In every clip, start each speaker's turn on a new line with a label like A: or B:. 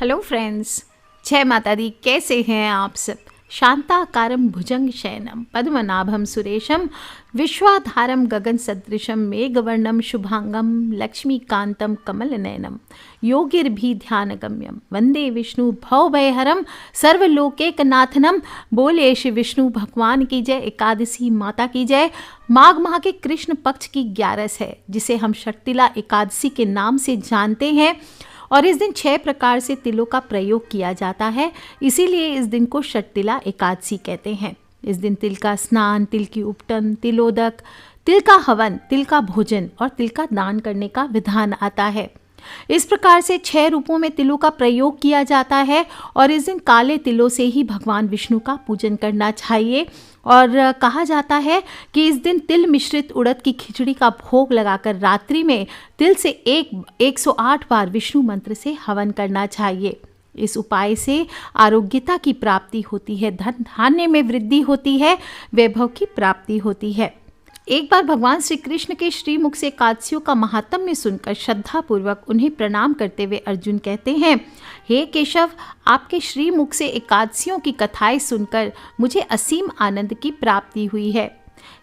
A: Hello friends, जय माता दी। कैसे हैं आप सब? शांताकारं भुजंग शयनम पद्मनाभं सुरेशम विश्वाधारं गगन सदृशम मेघवर्णम शुभांगम लक्ष्मीकांतं कमलनयनम योगिर्भि ध्यानगम्यम वंदे विष्णु भवभयहरम सर्वलोकैकनाथनम। बोले श्री विष्णु भगवान की जय। एकादशी माता की जय। माघ माह के कृष्ण पक्ष की 11 है, जिसे हम शक्तिला एकादशी के नाम से जानते हैं। और इस दिन 6 प्रकार से तिलों का प्रयोग किया जाता है, इसीलिए इस दिन को शक्तिला एकादशी कहते हैं। इस दिन तिल का स्नान, तिल की उपटन, तिलोदक, तिल का हवन, तिल का भोजन और तिल का दान करने का विधान आता है। इस प्रकार से 6 रूपों में तिलों का प्रयोग किया जाता है और इस दिन काले तिलों से ही भगवान विष्णु का पूजन करना चाहिए। और कहा जाता है कि इस दिन तिल मिश्रित उड़द की खिचड़ी का भोग लगाकर रात्रि में तिल से 108 बार विष्णु मंत्र से हवन करना चाहिए। इस उपाय से आरोग्यता की प्राप्ति होती है, धन धान्य में वृद्धि होती है, वैभव की प्राप्ति होती है। एक बार भगवान श्री कृष्ण के श्रीमुख से एकादशियों का महात्म्य सुनकर श्रद्धा पूर्वक उन्हें प्रणाम करते हुए अर्जुन कहते हैं, हे केशव, आपके श्रीमुख से एकादशियों की कथाएं सुनकर मुझे असीम आनंद की प्राप्ति हुई है।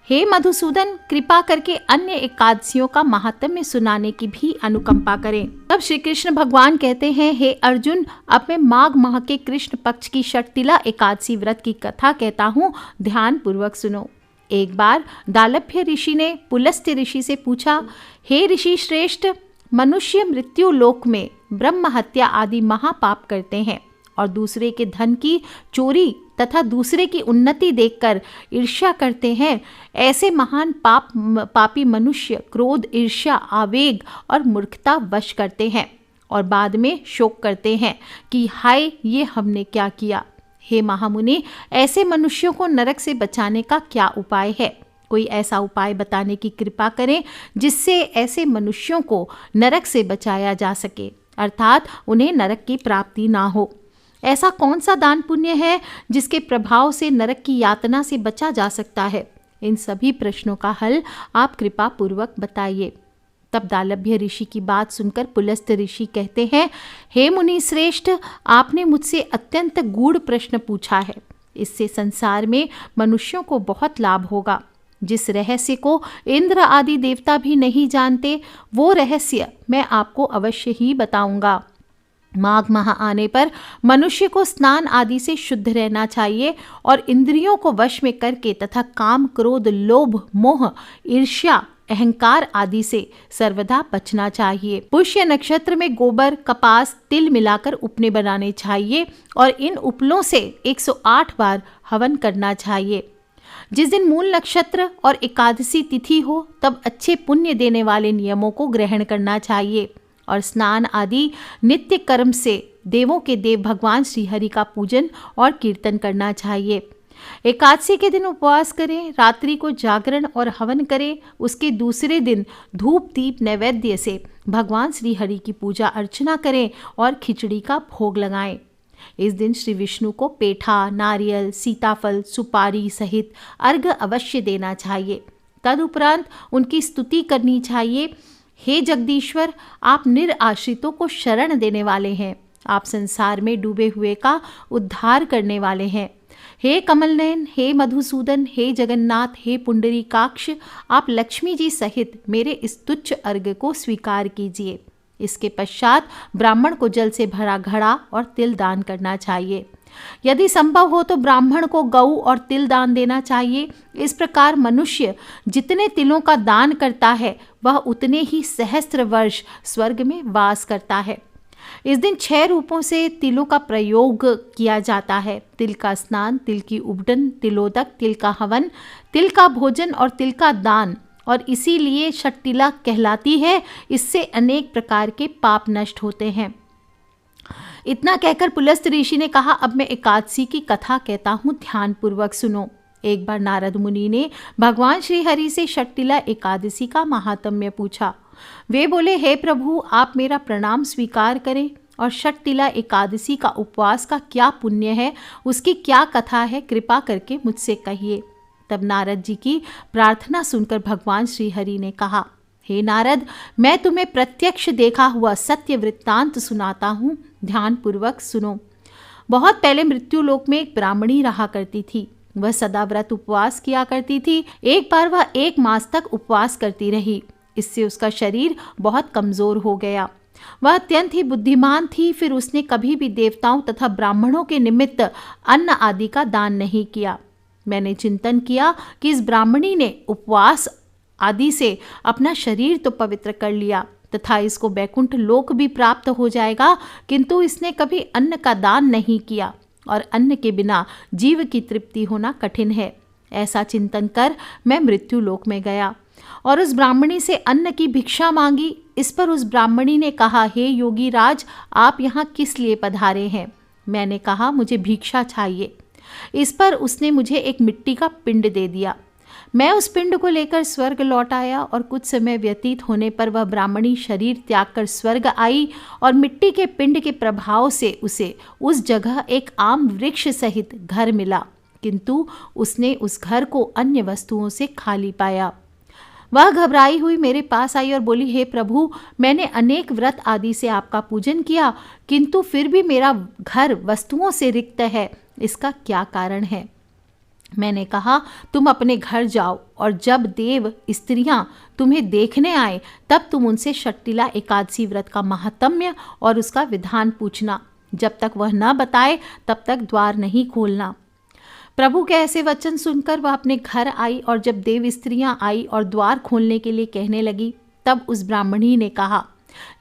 A: हे मधुसूदन, कृपा करके अन्य एकादशियों का महात्म्य सुनाने की भी अनुकंपा करें। तब श्री कृष्ण भगवान कहते हैं, हे अर्जुन, अब मैं माघ माह के कृष्ण पक्ष की शक्तिला एकादशी व्रत की कथा कहता हूँ, ध्यान पूर्वक सुनो। एक बार दालभ्य ऋषि ने पुलस्त्य ऋषि से पूछा, हे ऋषि श्रेष्ठ, मनुष्य मृत्यु लोक में ब्रह्म हत्या आदि महापाप करते हैं और दूसरे के धन की चोरी तथा दूसरे की उन्नति देखकर ईर्ष्या करते हैं। ऐसे महान पापी मनुष्य क्रोध, ईर्ष्या, आवेग और मूर्खता वश करते हैं और बाद में शोक करते हैं कि हाय, ये हमने क्या किया। हे महामुनि, ऐसे मनुष्यों को नरक से बचाने का क्या उपाय है? कोई ऐसा उपाय बताने की कृपा करें जिससे ऐसे मनुष्यों को नरक से बचाया जा सके, अर्थात उन्हें नरक की प्राप्ति ना हो। ऐसा कौन सा दान पुण्य है जिसके प्रभाव से नरक की यातना से बचा जा सकता है? इन सभी प्रश्नों का हल आप कृपा पूर्वक बताइए। तब दालभ्य ऋषि की बात सुनकर पुलस्त्य ऋषि कहते हैं, हे मुनि श्रेष्ठ, आपने मुझसे अत्यंत गूढ़ प्रश्न पूछा है। इससे संसार में मनुष्यों को बहुत लाभ होगा। जिस रहस्य को इंद्र आदि देवता भी नहीं जानते, वो रहस्य मैं आपको अवश्य ही बताऊंगा। माघ माह आने पर मनुष्य को स्नान आदि से शुद्ध रहना चाहिए और इंद्रियों को वश में करके तथा काम, क्रोध, लोभ, मोह, ईर्ष्या, अहंकार आदि से सर्वदा बचना चाहिए। पुष्य नक्षत्र में गोबर, कपास, तिल मिलाकर उपने बनाने चाहिए और इन उपलों से 108 बार हवन करना चाहिए। जिस दिन मूल नक्षत्र और एकादशी तिथि हो, तब अच्छे पुण्य देने वाले नियमों को ग्रहण करना चाहिए और स्नान आदि नित्य कर्म से देवों के देव भगवान श्रीहरि का पूजन और कीर्तन करना चाहिए। एकादशी के दिन उपवास करें, रात्रि को जागरण और हवन करें। उसके दूसरे दिन धूप दीप नैवेद्य से भगवान श्री हरि की पूजा अर्चना करें और खिचड़ी का भोग लगाएं। इस दिन श्री विष्णु को पेठा, नारियल, सीताफल, सुपारी सहित अर्घ्य अवश्य देना चाहिए। तदुपरांत उनकी स्तुति करनी चाहिए। हे जगदीश्वर, आप निराश्रितों को शरण देने वाले हैं। आप संसार में डूबे हुए का उद्धार करने वाले हैं। हे कमलनयन, हे मधुसूदन, हे जगन्नाथ, हे पुंडरीकाक्ष, आप लक्ष्मी जी सहित मेरे इस तुच्छ अर्घ्य को स्वीकार कीजिए। इसके पश्चात ब्राह्मण को जल से भरा घड़ा और तिल दान करना चाहिए। यदि संभव हो तो ब्राह्मण को गऊ और तिल दान देना चाहिए। इस प्रकार मनुष्य जितने तिलों का दान करता है, वह उतने ही सहस्त्र वर्ष स्वर्ग में वास करता है। इस दिन 6 रूपों से तिलों का प्रयोग किया जाता है। तिल का स्नान, तिल की उपटन, तिलोदक, तिल का हवन, तिल का भोजन और तिल का दान, और इसीलिए शक्तिला कहलाती है। इससे अनेक प्रकार के पाप नष्ट होते हैं। इतना कहकर पुलस्त्य ऋषि ने कहा, अब मैं एकादशी की कथा कहता हूँ, ध्यान पूर्वक सुनो। एक बार नारद मुनि ने भगवान श्री हरि से शक्तिला एकादशी का महात्म्य पूछा। वे बोले, हे प्रभु, आप मेरा प्रणाम स्वीकार करें और शक्तिला एकादशी का उपवास का क्या पुण्य है, उसकी क्या कथा है, कृपा करके मुझसे कहिए। तब नारद जी की प्रार्थना सुनकर भगवान श्री हरि ने कहा, हे नारद, मैं तुम्हें प्रत्यक्ष देखा हुआ सत्य वृत्तांत सुनाता हूँ, ध्यान पूर्वक सुनो। बहुत पहले मृत्युलोक में एक ब्राह्मणी रहा करती थी। वह सदा व्रत उपवास किया करती थी। एक बार वह 1 मास तक उपवास करती रही। इससे उसका शरीर बहुत कमजोर हो गया। वह अत्यंत ही बुद्धिमान थी। फिर उसने कभी भी देवताओं तथा ब्राह्मणों के निमित्त अन्न आदि का दान नहीं किया। मैंने चिंतन किया कि इस ब्राह्मणी ने उपवास आदि से अपना शरीर तो पवित्र कर लिया तथा इसको वैकुंठ लोक भी प्राप्त हो जाएगा, किंतु इसने कभी अन्न का दान नहीं किया और अन्न के बिना जीव की तृप्ति होना कठिन है। ऐसा चिंतन कर मैं मृत्यु लोक में गया और उस ब्राह्मणी से अन्न की भिक्षा मांगी। इस पर उस ब्राह्मणी ने कहा, हे योगी राज, आप यहाँ किस लिए पधारे हैं? मैंने कहा, मुझे भिक्षा चाहिए। इस पर उसने मुझे एक मिट्टी का पिंड दे दिया। मैं उस पिंड को लेकर स्वर्ग लौट आया और कुछ समय व्यतीत होने पर वह ब्राह्मणी शरीर त्याग कर स्वर्ग आई और मिट्टी के पिंड के प्रभाव से उसे उस जगह एक आम वृक्ष सहित घर मिला, किंतु उसने उस घर को अन्य वस्तुओं से खाली पाया। वह घबराई हुई मेरे पास आई और बोली, हे प्रभु, मैंने अनेक व्रत आदि से आपका पूजन किया, किंतु फिर भी मेरा घर वस्तुओं से रिक्त है। इसका क्या कारण है? मैंने कहा, तुम अपने घर जाओ और जब देव स्त्रियां तुम्हें देखने आए तब तुम उनसे षट्टिला एकादशी व्रत का महात्म्य और उसका विधान पूछना। जब तक वह न बताए तब तक द्वार नहीं खोलना। प्रभु के ऐसे वचन सुनकर वह अपने घर आई और जब देव स्त्रियां आई और द्वार खोलने के लिए कहने लगी, तब उस ब्राह्मणी ने कहा,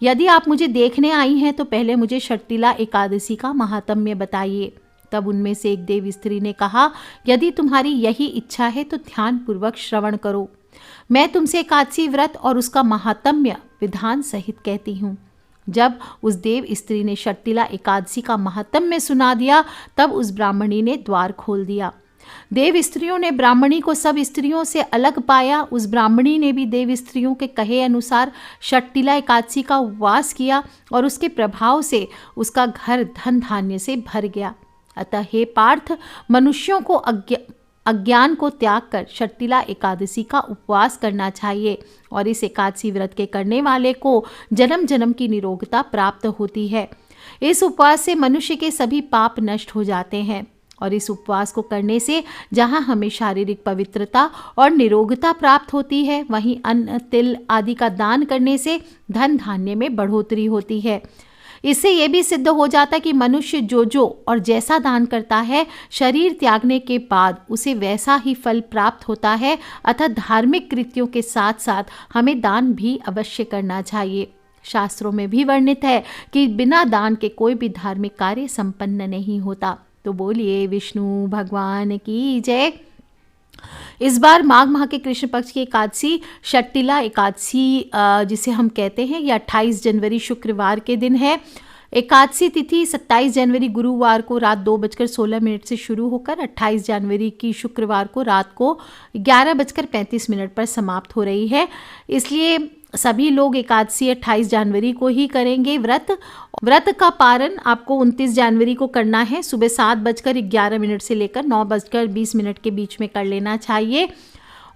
A: यदि आप मुझे देखने आई हैं तो पहले मुझे षट्टिला एकादशी का महात्म्य बताइए। तब उनमें से एक देव स्त्री ने कहा, यदि तुम्हारी यही इच्छा है तो ध्यान पूर्वक श्रवण करो। मैं तुमसे एकादशी व्रत और उसका महात्म्य विधान सहित कहती हूँ। जब उस देव स्त्री ने षट्टिला एकादशी का महात्म्य सुना दिया तब उस ब्राह्मणी ने द्वार खोल दिया। देव स्त्रियों ने ब्राह्मणी को सब स्त्रियों से अलग पाया। उस ब्राह्मणी ने भी देव स्त्रियों के कहे अनुसार षट्टिला एकादशी का उपवास किया और उसके प्रभाव से उसका घर धन धान्य से भर गया। अतः हे पार्थ, मनुष्यों को अज्ञान को त्याग कर षट्टिला एकादशी का उपवास करना चाहिए और इस एकादशी व्रत के करने वाले को जन्म जन्म की निरोगता प्राप्त होती है। इस उपवास से मनुष्य के सभी पाप नष्ट हो जाते हैं और इस उपवास को करने से जहाँ हमें शारीरिक पवित्रता और निरोगता प्राप्त होती है, वहीं अन्न तिल आदि का दान करने से धन धान्य में बढ़ोतरी होती है। इससे यह भी सिद्ध हो जाता कि मनुष्य जो और जैसा दान करता है, शरीर त्यागने के बाद उसे वैसा ही फल प्राप्त होता है। अतः धार्मिक कृत्यों के साथ साथ हमें दान भी अवश्य करना चाहिए। शास्त्रों में भी वर्णित है कि बिना दान के कोई भी धार्मिक कार्य संपन्न नहीं होता। तो बोलिए विष्णु भगवान की जय। इस बार माघ माह के कृष्ण पक्ष की एकादशी षट्टिला एकादशी जिसे हम कहते हैं, यह 28 जनवरी शुक्रवार के दिन है। एकादशी तिथि 27 जनवरी गुरुवार को रात 2:16 से शुरू होकर 28 जनवरी की शुक्रवार को रात को 11:35 पर समाप्त हो रही है। इसलिए सभी लोग एकादशी 28 जनवरी को ही करेंगे। व्रत का पारण आपको 29 जनवरी को करना है। सुबह 7:11 से लेकर 9:20 के बीच में कर लेना चाहिए।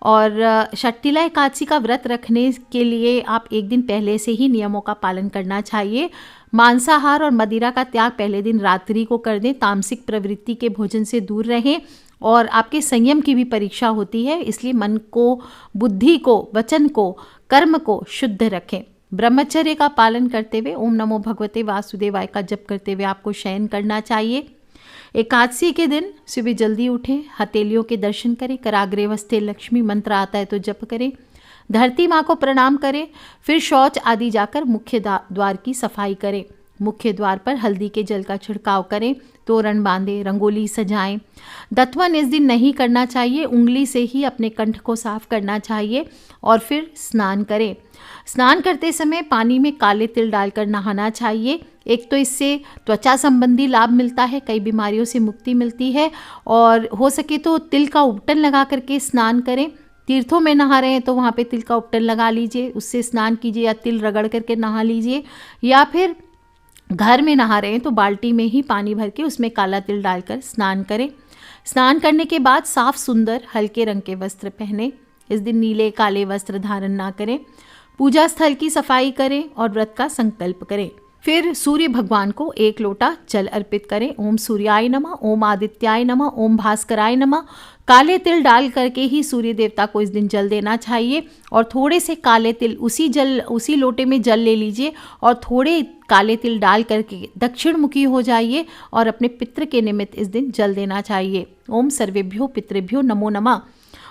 A: और षट्टिला एकादशी का व्रत रखने के लिए आप एक दिन पहले से ही नियमों का पालन करना चाहिए। मांसाहार और मदिरा का त्याग पहले दिन रात्रि को कर दें। तामसिक प्रवृत्ति के भोजन से दूर रहें और आपके संयम की भी परीक्षा होती है, इसलिए मन को, बुद्धि को, वचन को, कर्म को शुद्ध रखें। ब्रह्मचर्य का पालन करते हुए ओम नमो भगवते वासुदेवाय का जप करते हुए आपको शयन करना चाहिए। एकादशी के दिन सुबह जल्दी उठें, हथेलियों के दर्शन करें, कराग्रे वस्ते लक्ष्मी मंत्र आता है तो जप करें, धरती माँ को प्रणाम करें, फिर शौच आदि जाकर मुख्य द्वार की सफाई करें। मुख्य द्वार पर हल्दी के जल का छिड़काव करें, तोरण बांधें, रंगोली सजाएं। दत्वन इस दिन नहीं करना चाहिए, उंगली से ही अपने कंठ को साफ करना चाहिए और फिर स्नान करें। स्नान करते समय पानी में काले तिल डालकर नहाना चाहिए। एक तो इससे त्वचा संबंधी लाभ मिलता है, कई बीमारियों से मुक्ति मिलती है और हो सके तो तिल का उपटन लगा करके स्नान करें। तीर्थों में नहा रहे हैं तो वहाँ पे तिल का उपटन लगा लीजिए, उससे स्नान कीजिए या तिल रगड़ करके नहा लीजिए, या फिर घर में नहा रहे हैं तो बाल्टी में ही पानी भर के उसमें काला तिल डालकर स्नान करें। स्नान करने के बाद साफ सुंदर हल्के रंग के वस्त्र पहने। इस दिन नीले काले वस्त्र धारण ना करें। पूजा स्थल की सफाई करें और व्रत का संकल्प करें। फिर सूर्य भगवान को 1 लोटा जल अर्पित करें। ओम सूर्याय नमः, ओम आदित्याय नमः, ओम भास्कराय नमः। काले तिल डाल करके ही सूर्य देवता को इस दिन जल देना चाहिए और थोड़े से काले तिल उसी लोटे में जल ले लीजिए और थोड़े काले तिल डाल करके दक्षिण मुखी हो जाइए और अपने पितृ के निमित्त इस दिन जल देना चाहिए। ओम सर्वेभ्यो पितृभ्यो नमो नमः।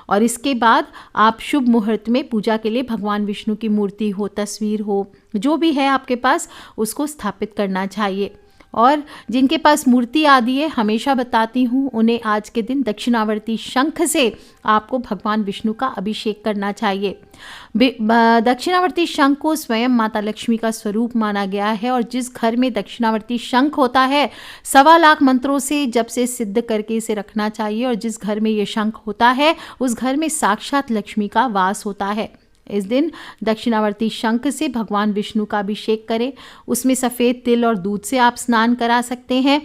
A: और इसके बाद आप शुभ मुहूर्त में पूजा के लिए भगवान विष्णु की मूर्ति हो, तस्वीर हो, जो भी है आपके पास, उसको स्थापित करना चाहिए। और जिनके पास मूर्ति आदि है, हमेशा बताती हूँ, उन्हें आज के दिन दक्षिणावर्ती शंख से आपको भगवान विष्णु का अभिषेक करना चाहिए। दक्षिणावर्ती शंख को स्वयं माता लक्ष्मी का स्वरूप माना गया है और जिस घर में दक्षिणावर्ती शंख होता है 1.25 लाख मंत्रों से जप से सिद्ध करके इसे रखना चाहिए और जिस घर में ये शंख होता है उस घर में साक्षात लक्ष्मी का वास होता है। इस दिन दक्षिणावर्ती शंख से भगवान विष्णु का अभिषेक करें। उसमें सफ़ेद तिल और दूध से आप स्नान करा सकते हैं,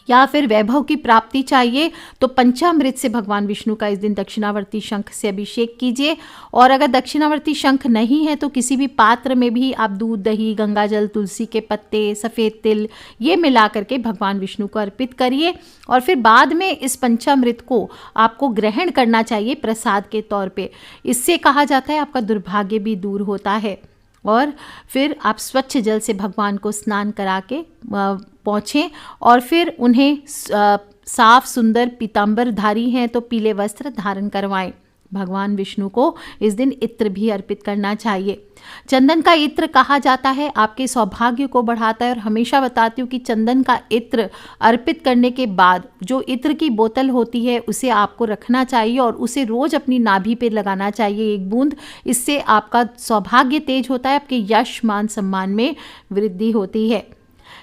A: या फिर वैभव की प्राप्ति चाहिए तो पंचामृत से भगवान विष्णु का इस दिन दक्षिणावर्ती शंख से अभिषेक कीजिए। और अगर दक्षिणावर्ती शंख नहीं है तो किसी भी पात्र में भी आप दूध, दही, गंगाजल, तुलसी के पत्ते, सफ़ेद तिल ये मिला करके भगवान विष्णु को अर्पित करिए और फिर बाद में इस पंचामृत को आपको ग्रहण करना चाहिए प्रसाद के तौर पे। इससे कहा जाता है आपका दुर्भाग्य भी दूर होता है। और फिर आप स्वच्छ जल से भगवान को स्नान करा के पहुँचें और फिर उन्हें साफ सुंदर पीताम्बरधारी हैं तो पीले वस्त्र धारण करवाएं। भगवान विष्णु को इस दिन इत्र भी अर्पित करना चाहिए। चंदन का इत्र कहा जाता है आपके सौभाग्य को बढ़ाता है और हमेशा बताती हूँ कि चंदन का इत्र अर्पित करने के बाद जो इत्र की बोतल होती है उसे आपको रखना चाहिए और उसे रोज अपनी नाभि पे लगाना चाहिए 1 बूंद। इससे आपका सौभाग्य तेज होता है, आपके यश मान सम्मान में वृद्धि होती है।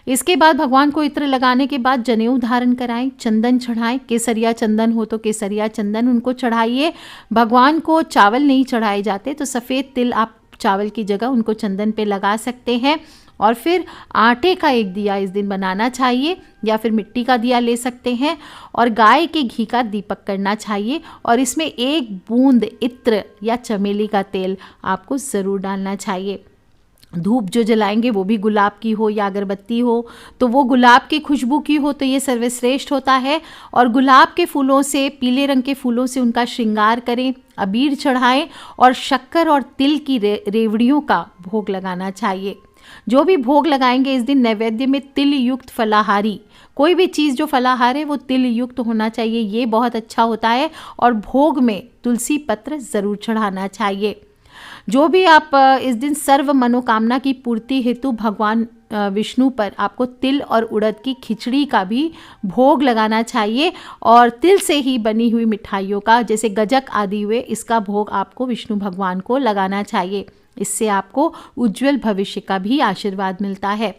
A: इसके बाद भगवान को इत्र लगाने के बाद जनेऊ धारण कराएं, चंदन चढ़ाएं। केसरिया चंदन हो तो केसरिया चंदन उनको चढ़ाइए। भगवान को चावल नहीं चढ़ाए जाते तो सफ़ेद तिल आप चावल की जगह उनको चंदन पे लगा सकते हैं। और फिर आटे का एक दिया इस दिन बनाना चाहिए या फिर मिट्टी का दिया ले सकते हैं और गाय के घी का दीपक करना चाहिए और इसमें 1 बूंद इत्र या चमेली का तेल आपको ज़रूर डालना चाहिए। धूप जो जलाएंगे वो भी गुलाब की हो या अगरबत्ती हो तो वो गुलाब की खुशबू की हो तो ये सर्वश्रेष्ठ होता है। और गुलाब के फूलों से, पीले रंग के फूलों से उनका श्रृंगार करें, अबीर चढ़ाएं और शक्कर और तिल की रेवड़ियों का भोग लगाना चाहिए। जो भी भोग लगाएंगे इस दिन नैवेद्य में तिल युक्त फलाहारी, कोई भी चीज़ जो फलाहार है वो तिल युक्त होना चाहिए, ये बहुत अच्छा होता है। और भोग में तुलसी पत्र ज़रूर चढ़ाना चाहिए। जो भी आप इस दिन सर्व मनोकामना की पूर्ति हेतु भगवान विष्णु पर आपको तिल और उड़द की खिचड़ी का भी भोग लगाना चाहिए और तिल से ही बनी हुई मिठाइयों का, जैसे गजक आदि हुए, इसका भोग आपको विष्णु भगवान को लगाना चाहिए। इससे आपको उज्जवल भविष्य का भी आशीर्वाद मिलता है।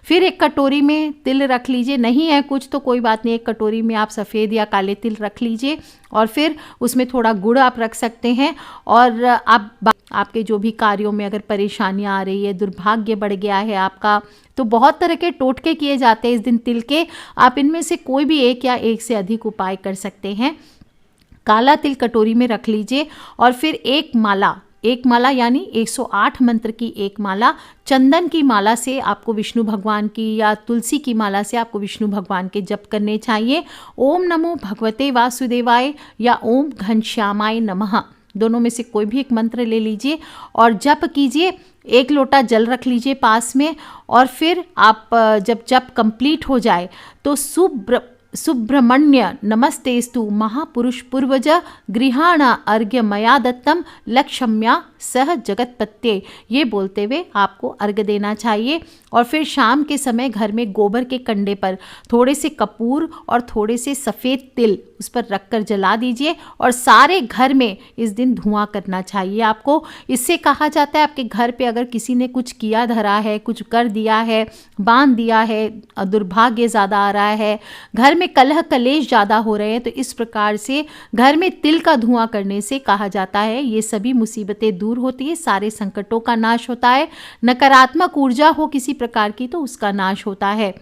A: फिर 1 कटोरी में तिल रख लीजिए, नहीं है कुछ तो कोई बात नहीं, 1 कटोरी में आप सफ़ेद या काले तिल रख लीजिए और फिर उसमें थोड़ा गुड़ आप रख सकते हैं। और आपके जो भी कार्यों में अगर परेशानियां आ रही है, दुर्भाग्य बढ़ गया है आपका, तो बहुत तरह के टोटके किए जाते हैं इस दिन तिल के। आप इनमें से कोई भी एक या एक से अधिक उपाय कर सकते हैं। काला तिल कटोरी में रख लीजिए और फिर एक माला यानी 108 मंत्र की एक माला चंदन की माला से आपको विष्णु भगवान की या तुलसी की माला से आपको विष्णु भगवान के जप करने चाहिए। ओम नमो भगवते वासुदेवाय या ओम घनश्यामाय नमः, दोनों में से कोई भी एक मंत्र ले लीजिए और जप कीजिए। 1 लोटा जल रख लीजिए पास में और फिर आप जब जप कंप्लीट हो जाए तो सुब्रह्मण्य नमस्तेस्तु महापुरुष पूर्वज गृहाण अर्घ्य मया दत्तम लक्ष्म्या सह जगतपत्ये, ये बोलते हुए आपको अर्घ्य देना चाहिए। और फिर शाम के समय घर में गोबर के कंडे पर थोड़े से कपूर और थोड़े से सफ़ेद तिल उस पर रखकर जला दीजिए और सारे घर में इस दिन धुआं करना चाहिए आपको। इससे कहा जाता है आपके घर पे अगर किसी ने कुछ किया धरा है, कुछ कर दिया है, बांध दिया है, दुर्भाग्य ज़्यादा आ रहा है, घर में कलह कलेश ज़्यादा हो रहे हैं, तो इस प्रकार से घर में तिल का धुआं करने से कहा जाता है ये सभी मुसीबतें दूर होती है, सारे संकटों का नाश होता है, नकारात्मक ऊर्जा हो किसी प्रकार की तो उसका नाश होता है।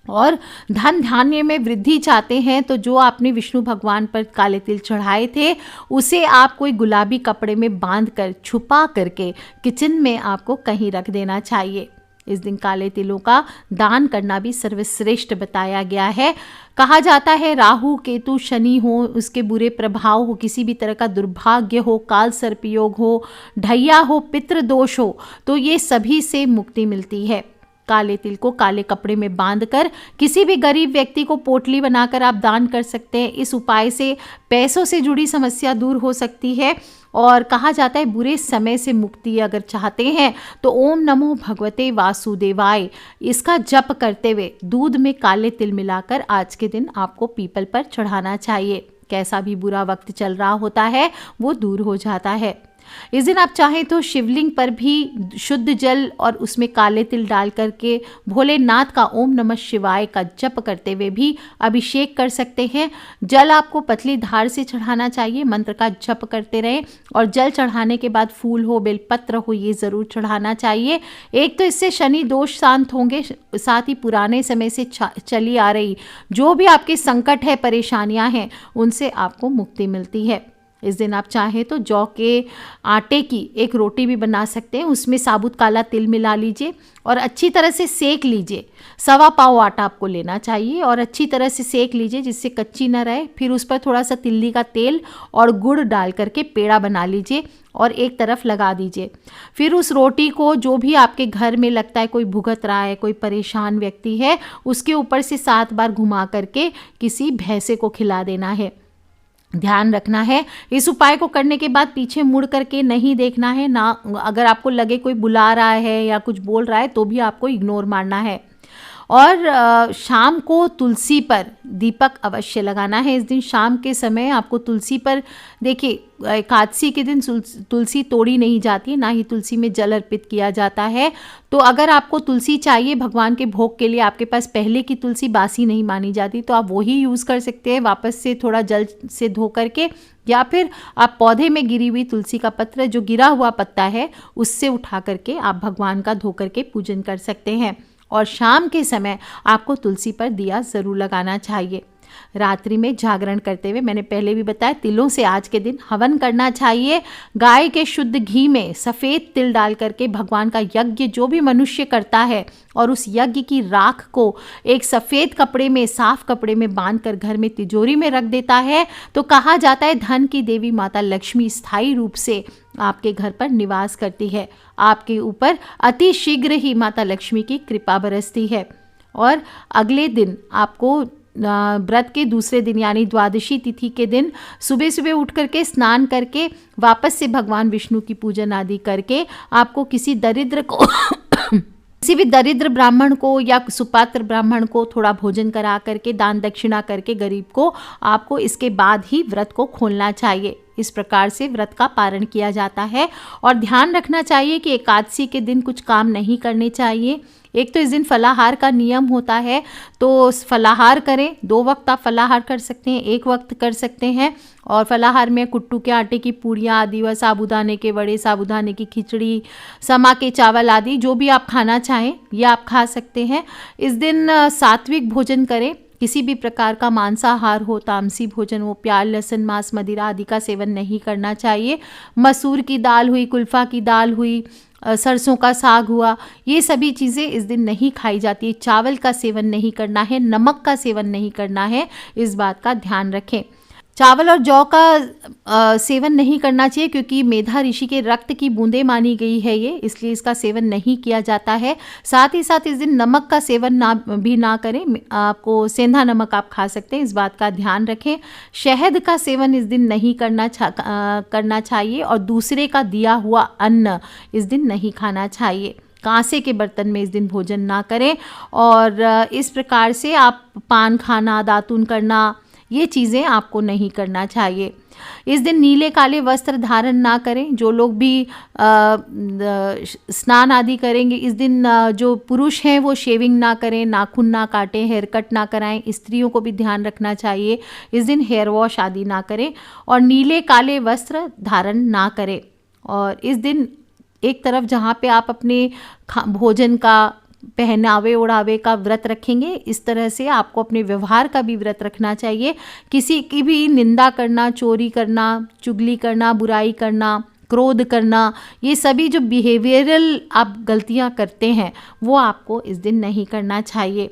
A: और धन धान्य में वृद्धि चाहते हैं तो जो आपने विष्णु भगवान पर काले तिल चढ़ाए थे उसे आप कोई गुलाबी कपड़े में बांध कर छुपा करके किचन में आपको कहीं रख देना चाहिए। इस दिन काले तिलों का दान करना भी सर्वश्रेष्ठ बताया गया है। कहा जाता है राहु केतु शनि हो, उसके बुरे प्रभाव हो, किसी भी तरह का दुर्भाग्य हो, काल सर्पयोग हो, ढैया हो, पितृदोष हो, तो ये सभी से मुक्ति मिलती है। काले तिल को काले कपड़े में बांधकर किसी भी गरीब व्यक्ति को पोटली बनाकर आप दान कर सकते हैं। इस उपाय से पैसों से जुड़ी समस्या दूर हो सकती है। और कहा जाता है बुरे समय से मुक्ति अगर चाहते हैं तो ओम नमो भगवते वासुदेवाय इसका जप करते हुए दूध में काले तिल मिलाकर आज के दिन आपको पीपल पर चढ़ाना चाहिए। कैसा भी बुरा वक्त चल रहा होता है वो दूर हो जाता है। इस दिन आप चाहें तो शिवलिंग पर भी शुद्ध जल और उसमें काले तिल डाल करके भोलेनाथ का ओम नमः शिवाय का जप करते हुए भी अभिषेक कर सकते हैं। जल आपको पतली धार से चढ़ाना चाहिए, मंत्र का जप करते रहें और जल चढ़ाने के बाद फूल हो, बेलपत्र हो, ये ज़रूर चढ़ाना चाहिए। एक तो इससे शनि दोष शांत होंगे, साथ ही पुराने समय से चली आ रही जो भी आपके संकट है, परेशानियां हैं, उनसे आपको मुक्ति मिलती है। इस दिन आप चाहें तो जौ के आटे की एक रोटी भी बना सकते हैं, उसमें साबुत काला तिल मिला लीजिए और अच्छी तरह से सेक लीजिए। 1.25 पाव आटा आपको लेना चाहिए और अच्छी तरह से सेक लीजिए जिससे कच्ची न रहे। फिर उस पर थोड़ा सा तिल्ली का तेल और गुड़ डाल करके पेड़ा बना लीजिए और एक तरफ लगा दीजिए। फिर उस रोटी को जो भी आपके घर में लगता है कोई भुगत रहा है, कोई परेशान व्यक्ति है, उसके ऊपर से 7 बार घुमा करके किसी भैंसे को खिला देना है। ध्यान रखना है इस उपाय को करने के बाद पीछे मुड़ करके नहीं देखना है ना। अगर आपको लगे कोई बुला रहा है या कुछ बोल रहा है तो भी आपको इग्नोर मारना है। और शाम को तुलसी पर दीपक अवश्य लगाना है। इस दिन शाम के समय आपको तुलसी पर, देखिए एकादशी के दिन तुलसी तोड़ी नहीं जाती, ना ही तुलसी में जल अर्पित किया जाता है। तो अगर आपको तुलसी चाहिए भगवान के भोग के लिए, आपके पास पहले की तुलसी बासी नहीं मानी जाती, तो आप वही यूज़ कर सकते हैं वापस से थोड़ा जल से धो करके, या फिर आप पौधे में गिरी हुई तुलसी का पत्र, जो गिरा हुआ पत्ता है, उससे उठा करके आप भगवान का धो करके पूजन कर सकते हैं। और शाम के समय आपको तुलसी पर दिया ज़रूर लगाना चाहिए। रात्रि में जागरण करते हुए, मैंने पहले भी बताया, तिलों से आज के दिन हवन करना चाहिए। गाय के शुद्ध घी में सफ़ेद तिल डाल करके भगवान का यज्ञ जो भी मनुष्य करता है और उस यज्ञ की राख को एक सफ़ेद कपड़े में, साफ कपड़े में बांध कर घर में तिजोरी में रख देता है तो कहा जाता है धन की देवी माता लक्ष्मी स्थायी रूप से आपके घर पर निवास करती है। आपके ऊपर अति शीघ्र ही माता लक्ष्मी की कृपा बरसती है। और अगले दिन आपको व्रत के दूसरे दिन यानी द्वादशी तिथि के दिन सुबह सुबह उठ करके स्नान करके वापस से भगवान विष्णु की पूजन आदि करके आपको किसी दरिद्र को किसी भी दरिद्र ब्राह्मण को या सुपात्र ब्राह्मण को थोड़ा भोजन करा करके, दान दक्षिणा करके गरीब को, आपको इसके बाद ही व्रत को खोलना चाहिए। इस प्रकार से व्रत का पारण किया जाता है। और ध्यान रखना चाहिए कि एकादशी के दिन कुछ काम नहीं करने चाहिए। एक तो इस दिन फलाहार का नियम होता है, तो फलाहार करें। 2 वक्त आप फलाहार कर सकते हैं, 1 वक्त कर सकते हैं। और फलाहार में कुट्टू के आटे की पूड़ियाँ आदि व साबूदाने के वड़े, साबूदाने की खिचड़ी, समा के चावल आदि जो भी आप खाना चाहें ये आप खा सकते हैं। इस दिन सात्विक भोजन करें। किसी भी प्रकार का मांसाहार हो, तामसी भोजन हो, प्याज लहसुन मांस मदिरा आदि का सेवन नहीं करना चाहिए। मसूर की दाल हुई, कुल्फा की दाल हुई, सरसों का साग हुआ, ये सभी चीज़ें इस दिन नहीं खाई जाती है। चावल का सेवन नहीं करना है, नमक का सेवन नहीं करना है, इस बात का ध्यान रखें। चावल और जौ का सेवन नहीं करना चाहिए क्योंकि मेधा ऋषि के रक्त की बूंदें मानी गई है ये, इसलिए इसका सेवन नहीं किया जाता है। साथ ही साथ इस दिन नमक का सेवन ना करें। आपको सेंधा नमक आप खा सकते हैं, इस बात का ध्यान रखें। शहद का सेवन इस दिन नहीं करना चाहिए और दूसरे का दिया हुआ अन्न इस दिन नहीं खाना चाहिए। कांसे के बर्तन में इस दिन भोजन ना करें। और इस प्रकार से आप पान खाना, दातून करना, ये चीज़ें आपको नहीं करना चाहिए। इस दिन नीले काले वस्त्र धारण ना करें। जो लोग भी स्नान आदि करेंगे इस दिन, जो पुरुष हैं वो शेविंग ना करें, नाखून ना काटें, हेयर कट ना कराएं। स्त्रियों को भी ध्यान रखना चाहिए, इस दिन हेयर वॉश आदि ना करें और नीले काले वस्त्र धारण ना करें। और इस दिन एक तरफ जहाँ पे आप अपने भोजन का पहनावे ओढ़ावे का व्रत रखेंगे, इस तरह से आपको अपने व्यवहार का भी व्रत रखना चाहिए। किसी की भी निंदा करना, चोरी करना, चुगली करना, बुराई करना, क्रोध करना, ये सभी जो बिहेवियरल आप गलतियां करते हैं वो आपको इस दिन नहीं करना चाहिए।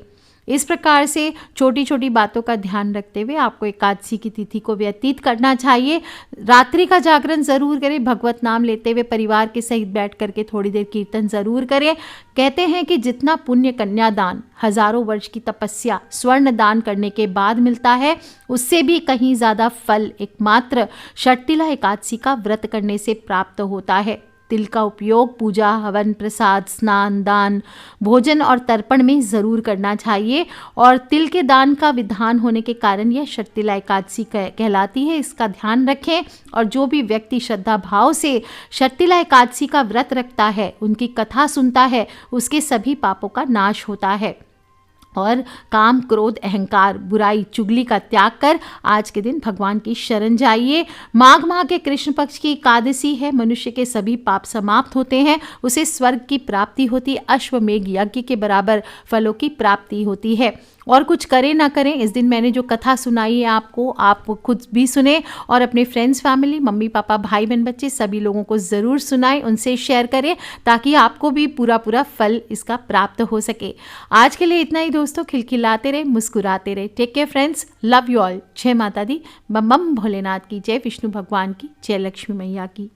A: इस प्रकार से छोटी छोटी बातों का ध्यान रखते हुए आपको एकादशी की तिथि को व्यतीत करना चाहिए। रात्रि का जागरण ज़रूर करें, भगवत नाम लेते हुए परिवार के सहित बैठ करके थोड़ी देर कीर्तन ज़रूर करें। कहते हैं कि जितना पुण्य कन्यादान, हजारों वर्ष की तपस्या स्वर्ण दान करने के बाद मिलता है, उससे भी कहीं ज़्यादा फल एकमात्र षटतिला एकादशी का व्रत करने से प्राप्त होता है। तिल का उपयोग पूजा, हवन, प्रसाद, स्नान, दान, भोजन और तर्पण में ज़रूर करना चाहिए। और तिल के दान का विधान होने के कारण यह षटतिला एकादशी कहलाती है, इसका ध्यान रखें। और जो भी व्यक्ति श्रद्धा भाव से षटतिला एकादशी का व्रत रखता है, उनकी कथा सुनता है, उसके सभी पापों का नाश होता है। और काम, क्रोध, अहंकार, बुराई, चुगली का त्याग कर आज के दिन भगवान की शरण जाइए। माघ माह के कृष्ण पक्ष की एकादशी है, मनुष्य के सभी पाप समाप्त होते हैं, उसे स्वर्ग की प्राप्ति होती है, अश्वमेघ यज्ञ के बराबर फलों की प्राप्ति होती है। और कुछ करें ना करें, इस दिन मैंने जो कथा सुनाई है आपको, आप खुद भी सुने और अपने फ्रेंड्स, फैमिली, मम्मी पापा, भाई बहन, बच्चे सभी लोगों को ज़रूर सुनाएं, उनसे शेयर करें ताकि आपको भी पूरा पूरा फल इसका प्राप्त हो सके। आज के लिए इतना ही दोस्तों, खिलखिलाते रहे, मुस्कुराते रहे। Take care friends, love you all. जय माता दी, बम बम भोलेनाथ की जय, विष्णु भगवान की जय, लक्ष्मी मैया की।